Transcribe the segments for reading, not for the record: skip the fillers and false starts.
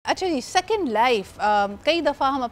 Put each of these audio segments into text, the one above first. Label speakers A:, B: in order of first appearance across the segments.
A: अच्छा जी, second life, कई दफ़ा हम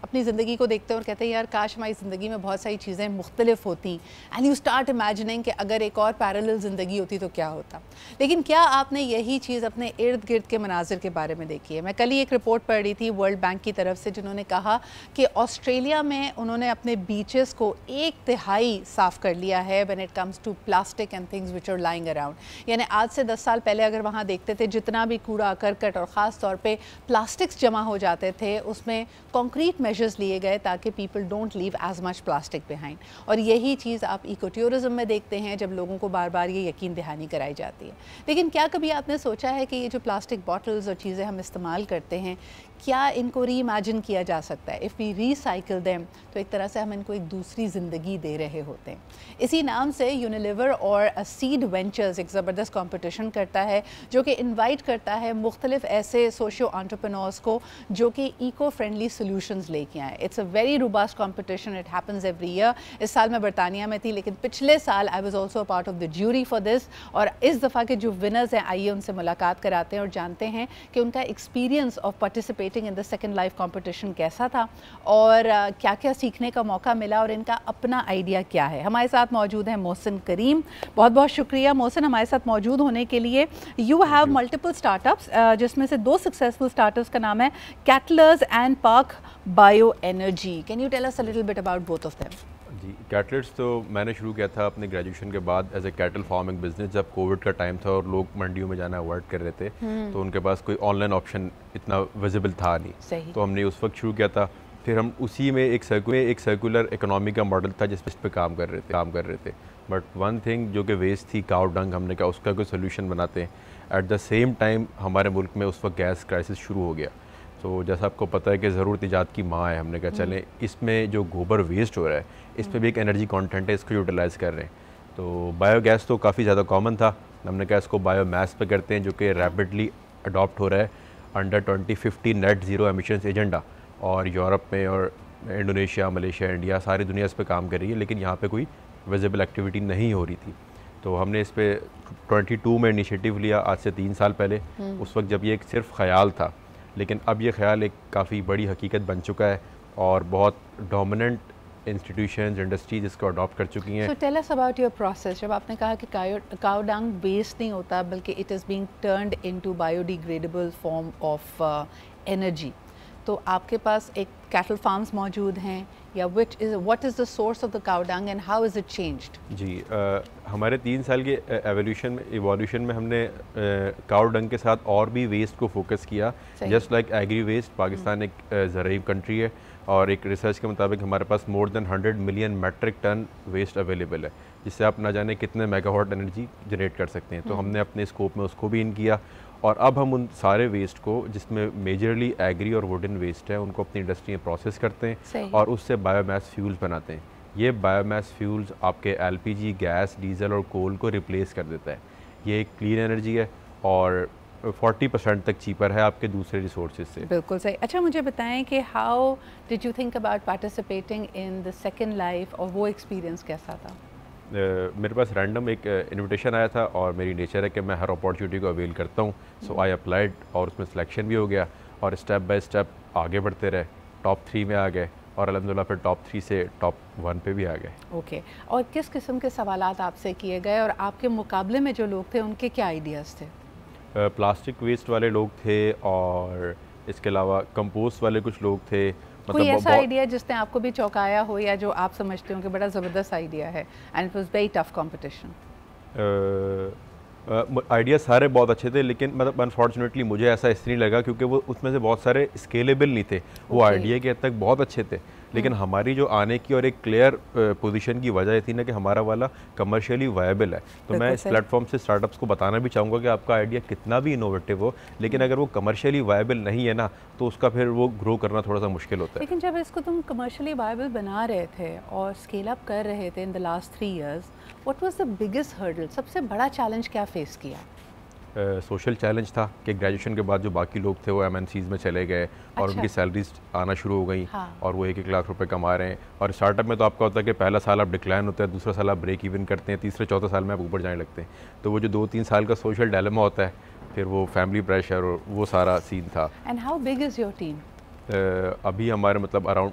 A: अपनी ज़िंदगी को देखते हैं और कहते हैं यार काश हमारी ज़िंदगी में बहुत सारी चीज़ें मुख्तलिफ होती, एंड यू स्टार्ट इमेजिनिंग कि अगर एक और पैरेलल ज़िंदगी होती तो क्या होता। लेकिन क्या आपने यही चीज़ अपने इर्द गिर्द के मनाजिर के बारे में देखी है? मैं कल ही एक रिपोर्ट पढ़ रही थी वर्ल्ड बैंक की तरफ से, जिन्होंने कहा कि ऑस्ट्रेलिया में उन्होंने अपने बीचेस को 1/3 साफ़ कर लिया है when it comes to plastic and things which are lying around. यानी आज से 10 साल पहले अगर वहाँ देखते थे जितना भी कूड़ा करकट और ख़ास तौर पर प्लास्टिक्स जमा हो जाते थे, उसमें कॉन्क्रीट मेजर्स लिए गए ताकि people don't leave as much plastic behind. और यही चीज़ आप इको टूरिज्म में देखते हैं, जब लोगों को बार बार ये यकीन दहानी कराई जाती है। लेकिन क्या कभी आपने सोचा है कि ये जो प्लास्टिक बॉटल्स और चीज़ें हम इस्तेमाल करते हैं, क्या इनको री इमेजिन किया जा सकता है? इफ़ वी रीसाइकिल देम तो एक तरह से हम इनको एक दूसरी ज़िंदगी दे रहे होते हैं। इसी नाम से यूनिलीवर और सीड वेंचर्स एक ज़बरदस्त कंपटीशन करता है, जो कि इनवाइट करता है मुख्तलिफ ऐसे सोशियो एंटरप्रेन्योर्स को जो कि इको फ्रेंडली सोल्यूशंस लेके आए। It's a very robust competition, it happens every year. इस साल मैं बरतानिया में थी, लेकिन पिछले साल I was also a part of the jury for this. और इस दफ़ा के जो विनर्स हैं, आइए उनसे मुलाकात कराते हैं और जानते हैं कि उनका experience of participating in the second life competition कैसा था और क्या क्या सीखने का मौका मिला और इनका अपना आइडिया क्या है। हमारे साथ मौजूद हैं मोहसिन करीम। बहुत बहुत शुक्रिया मोहसिन हमारे साथ मौजूद होने के लिए। यू हैव मल्टीपल स्टार्टअप्स, जिसमें से 2 सक्सेसफुल स्टार्टअप्स का नाम है Cattlers and Park Bio Energy. Can you tell us a little bit about both of them?
B: जी, कैटलर्स तो मैंने शुरू किया था अपने ग्रेजुएशन के बाद as a cattle farming business, जब कोविड का टाइम था और लोग मंडियों में जाना अवॉइड कर रहे थे, तो उनके पास कोई ऑनलाइन ऑप्शन इतना विजिबल था नहीं। तो हमने उस वक्त शुरू किया था। फिर हम उसी में एक सर्कुलर इकोनॉमी का मॉडल था जिस पे काम कर रहे थे। बट वन थिंग जो कि वेस्ट थी, काउ डंग, हमने कहा उसका कोई सोल्यूशन बनाते हैं। एट द सेम टाइम हमारे मुल्क में उस वक्त गैस क्राइसिस शुरू हो गया। तो जैसा आपको पता है कि ज़रूरत ईजाद की माँ है, हमने कहा चलें इसमें जो गोबर वेस्ट हो रहा है इस पर भी एक एनर्जी कंटेंट है, इसको यूटिलाइज़ कर रहे हैं। तो बायोगैस तो काफ़ी ज़्यादा कॉमन था, हमने कहा इसको बायोमास पे करते हैं, जो कि रैपिडली अडॉप्ट हो रहा है under 2050 net zero emissions agenda. और यूरोप में और इंडोनेशिया, मलेशिया, इंडिया, सारी दुनिया इस पर काम कर रही है, लेकिन यहाँ पर कोई विजिबल एक्टिविटी नहीं हो रही थी। तो हमने इस पर 22 में इनिशिएटिव लिया, आज से 3 साल पहले। उस वक्त जब ये एक सिर्फ ख्याल था, लेकिन अब ये ख्याल एक काफ़ी बड़ी हकीकत बन चुका है और बहुत डोमिनेंट इंस्टीट्यूशंस, इंडस्ट्रीज इसको अडॉप्ट कर चुकी हैं।
A: So tell us about your process. जब आपने कहा कि काउ डंग वेस्ट नहीं होता बल्कि it is being turned into biodegradable form of energy, तो आपके पास एक कैटल फार्म्स मौजूद हैं या what is the source of the cow dung and how is it changed?
B: जी, हमारे 3 साल के एवोल्यूशन में हमने काउ डंग के साथ और भी वेस्ट को फोकस किया। Just like agri waste, Pakistan एक ज़रूरी कंट्री है और एक रिसर्च के मुताबिक हमारे पास more than 100 million metric ton waste available है, जिससे आप ना जाने कितने मेगावाट एनर्जी जनरेट कर सकते हैं। तो हमने अपने स्कोप में उसको भी इन किया और अब हम उन सारे वेस्ट को, जिसमें मेजरली एग्री और वुडन वेस्ट है, उनको अपनी इंडस्ट्री में प्रोसेस करते हैं और उससे बायोमास फ्यूल्स बनाते हैं। ये बायोमास फ्यूल्स आपके एलपीजी, गैस, डीजल और कोल को रिप्लेस कर देता है। ये एक क्लीन एनर्जी है और 40% तक चीपर है आपके दूसरे रिसोर्सेज से।
A: बिल्कुल सही। अच्छा, मुझे बताएं कि how did you think about participating in the second life, और वो एक्सपीरियंस कैसा था?
B: मेरे पास रैंडम एक इनविटेशन आया था और मेरी नेचर है कि मैं हर अपॉर्चुनिटी को अवेल करता हूँ। सो आई अप्लाइड और उसमें सिलेक्शन भी हो गया और स्टेप बाय स्टेप आगे बढ़ते रहे, टॉप 3 में आ गए और अल्हम्दुलिल्लाह फिर टॉप 3 से टॉप 1 पे भी आ गए।
A: ओके, और किस किस्म के सवालात आपसे किए गए और आपके मुकाबले में जो लोग थे उनके क्या आइडियाज़ थे?
B: प्लास्टिक वेस्ट वाले लोग थे और इसके अलावा कंपोस्ट वाले कुछ लोग थे।
A: कोई ऐसा आइडिया जिसने आपको भी चौंकाया हो या जो आप समझते हो कि बड़ा ज़बरदस्त आइडिया है and it was very tough competition?
B: Idea सारे बहुत अच्छे थे, लेकिन मतलब अनफॉर्चुनेटली मुझे ऐसा इसलिए लगा क्योंकि वो उसमें से बहुत सारे स्केलेबल नहीं थे। वो आइडिया के हद तक बहुत अच्छे थे, लेकिन हमारी जो आने की और एक क्लियर पोजीशन की वजह थी ना कि हमारा वाला कमर्शियली वायबल है। तो मैं इस प्लेटफॉर्म से स्टार्टअप्स को बताना भी चाहूँगा कि आपका आइडिया कितना भी इनोवेटिव हो, लेकिन अगर वो कमर्शियली वायबल नहीं है ना, तो उसका फिर वो ग्रो करना थोड़ा सा मुश्किल होता है।
A: लेकिन जब इसको तुम कमर्शियली वायबल बना रहे थे और स्केल अप कर रहे थे in the last 3 years, what was the biggest hurdle? सबसे बड़ा चैलेंज क्या फेस किया?
B: सोशल चैलेंज था कि ग्रेजुएशन के बाद जो बाकी लोग थे वो एमएनसीज़ में चले गए और उनकी सैलरीज आना शुरू हो गई। और वो 1-1 लाख रुपए कमा रहे हैं। और स्टार्टअप में तो आपका होता है कि पहला साल आप डिक्लाइन होता है, दूसरा साल आप ब्रेक इवन करते हैं, तीसरे चौथे साल में आप ऊपर जाने लगते हैं। तो वो जो 2-3 साल का सोशल डायलेमा होता है फिर वो फैमिली प्रेशर और वो सारा सीन था।
A: And how big is your team?
B: अभी हमारे मतलब अराउंड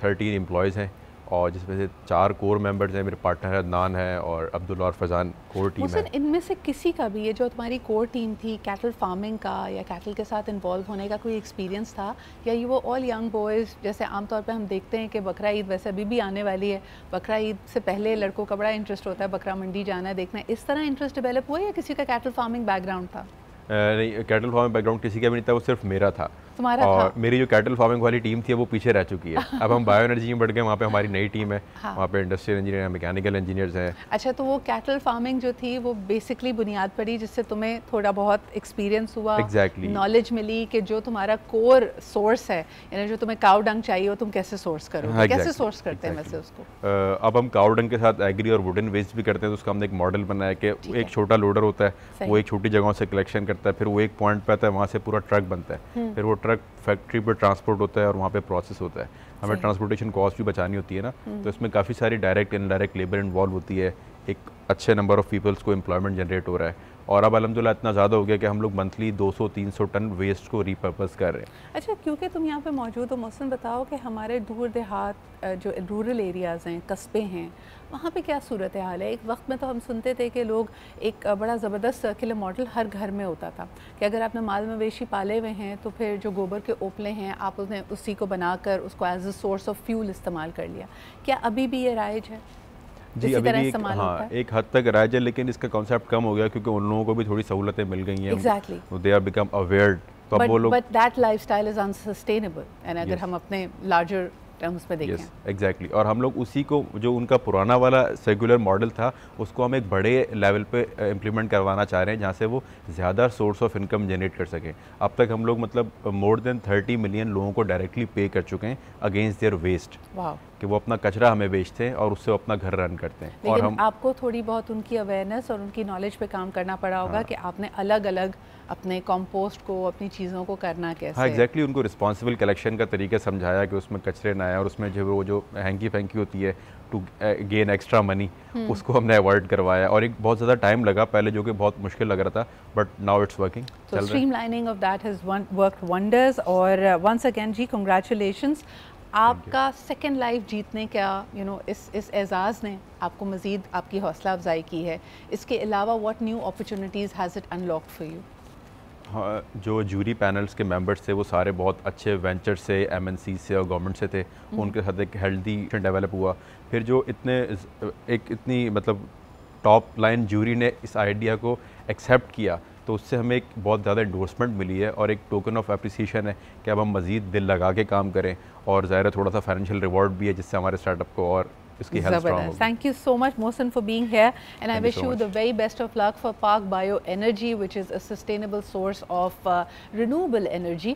B: 13 एम्प्लॉयज़ हैं और जिसमें से 4 कोर मेंबर्स हैं। मेरे पार्टनर अदनान है और अब्दुल्ला और फैज़ान कोर टीम है।
A: इनमें से किसी का भी, ये जो तुम्हारी कोर टीम थी, कैटल फार्मिंग का या कैटल के साथ इन्वॉल्व होने का कोई एक्सपीरियंस था, या ये वो ऑल यंग बॉयज़ जैसे आमतौर पे हम देखते हैं कि बकरा ईद वैसे अभी भी आने वाली है, बकरा ईद से पहले लड़कों का बड़ा इंटरेस्ट होता है बकरा मंडी जाना देखना, इस तरह इंटरेस्ट डेवलप हुआ या किसी का कैटल फार्मिंग बैकग्राउंड था?
B: नहीं, कैटल फार्मिंग बैकग्राउंड किसी का भी नहीं था, वो सिर्फ मेरा था।
A: और
B: मेरी जो कैटल फार्मिंग वाली टीम थी वो पीछे रह चुकी है। अब हम बायो एनर्जी में बढ़ गए, वहाँ पे हमारी नई टीम है। हाँ। वहाँ पे इंडस्ट्रियल इंजीनियर हैं, मैकेनिकल इंजीनियर्स हैं।
A: अच्छा, तो वो कैटल फार्मिंग जो थी वो बेसिकली बुनियाद पड़ी जिससे तुम्हें थोड़ा बहुत एक्सपीरियंस हुआ, नॉलेज मिली कि जो तुम्हारा कोर सोर्स है, यानी जो तुम्हें काउ डंग चाहिए वो तुम कैसे सोर्स करोगे, कैसे सोर्स करते हैं वैसे उसको?
B: अब हम काउ डंग के साथ एग्री और वुडन वेस्ट भी करते हैं, तो उसका हमने एक मॉडल बनाया कि एक छोटा लोडर होता है, वो एक छोटी जगहों से कलेक्शन करता है, फिर वो एक पॉइंट पे आता है, वहाँ से पूरा ट्रक बनता है, फिर वो ट्रक फैक्ट्री पर ट्रांसपोर्ट होता है और वहाँ पे प्रोसेस होता है। हमें ट्रांसपोर्टेशन कॉस्ट भी बचानी होती है ना, तो इसमें काफ़ी सारी डायरेक्ट इनडायरेक्ट लेबर इन्वॉल्व होती है। एक अच्छे नंबर ऑफ़ पीपल्स को एम्प्लॉयमेंट जनरेट हो रहा है और अब अल्हम्दुलिल्लाह इतना ज़्यादा हो गया कि हम लोग मंथली 200-300 टन वेस्ट को रीपर्पस कर रहे हैं।
A: अच्छा, क्योंकि तुम यहाँ पे मौजूद हो, मोहसिन बताओ कि हमारे दूर देहात जो रूरल एरियाज़ हैं, कस्बे हैं, वहाँ पे क्या सूरत हाल है? एक वक्त में तो हम सुनते थे कि लोग, एक बड़ा ज़बरदस्त सर्कुलर मॉडल हर घर में होता था कि अगर आपने माल मवेशी पाले हुए हैं तो फिर जो गोबर के ओपले हैं आप उसने उसी को बनाकर उसको as a source of fuel इस्तेमाल कर लिया। क्या अभी भी ये राइज है?
B: जी, अभी भी एक हद तक राइज है, लेकिन इसका कॉन्सेप्ट कम हो गया क्योंकि उन लोगों को भी थोड़ी सहूलतें मिल गई हैं।
A: Exactly,
B: they are become aware. तो वो लोग,
A: but that lifestyle is unsustainable, and अगर हम अपने लार्जर टर्म्स पे देखें।
B: एग्जैक्टली, और हम लोग उसी को, जो उनका पुराना वाला सर्कुलर मॉडल था, उसको हम एक बड़े लेवल पे इम्प्लीमेंट करवाना चाह रहे हैं जहाँ से वो ज़्यादा सोर्स ऑफ इनकम जनरेट कर सकें। अब तक हम लोग मतलब मोर देन 30 मिलियन लोगों को डायरेक्टली पे कर चुके हैं अगेंस्ट देयर वेस्ट, कि वो अपना कचरा हमें बेचते हैं और उससे अपना घर रन करते हैं।
A: लेकिन और हम आपको थोड़ी बहुत उनकी अवेयरनेस और उनकी नॉलेज पे काम करना पड़ा होगा कि आपने अलग अलग अपने कंपोस्ट को, अपनी चीज़ों को करना कैसे।
B: हाँ, एग्जैक्टली, उनको रिस्पॉन्सिबल कलेक्शन का तरीका समझाया कि उसमें कचरे ना आए और उसमें जो हैंकी फैंकी होती है टू गेन एक्स्ट्रा मनी, उसको हमने अवॉइड करवाया। और एक बहुत ज़्यादा टाइम लगा पहले, जो कि बहुत मुश्किल लग रहा था, बट नाउ इट्स वर्किंग।
A: तो streamlining of that has worked wonders. और वंस अगेन जी, कंग्रेचुलेशंस, आपका सेकेंड लाइफ जीतने का इस एजाज़ ने आपको मज़ीद आपकी हौसला अफजाई की है। इसके अलावा what new opportunities has it unlocked for you?
B: हाँ, जो जूरी पैनल्स के मेंबर्स थे वो सारे बहुत अच्छे वेंचर से, एमएनसी से और गवर्नमेंट से थे, उनके साथ एक हेल्दी डेवलप हुआ। फिर जो इतनी मतलब टॉप लाइन जूरी ने इस आइडिया को एक्सेप्ट किया, तो उससे हमें एक बहुत ज़्यादा एंडोर्समेंट मिली है और एक टोकन ऑफ अप्रिसिएशन है कि अब हम मज़ीद दिल लगा के काम करें, और ज़ाहिर है थोड़ा सा फाइनेंशियल रिवॉर्ड भी है जिससे हमारे स्टार्टअप को और इसकी हेल्थ स्ट्रांग होगी।
A: Thank you so much, Mohsin, for being here, and I wish you the very best of luck for Park Bioenergy, which is a sustainable source of renewable energy.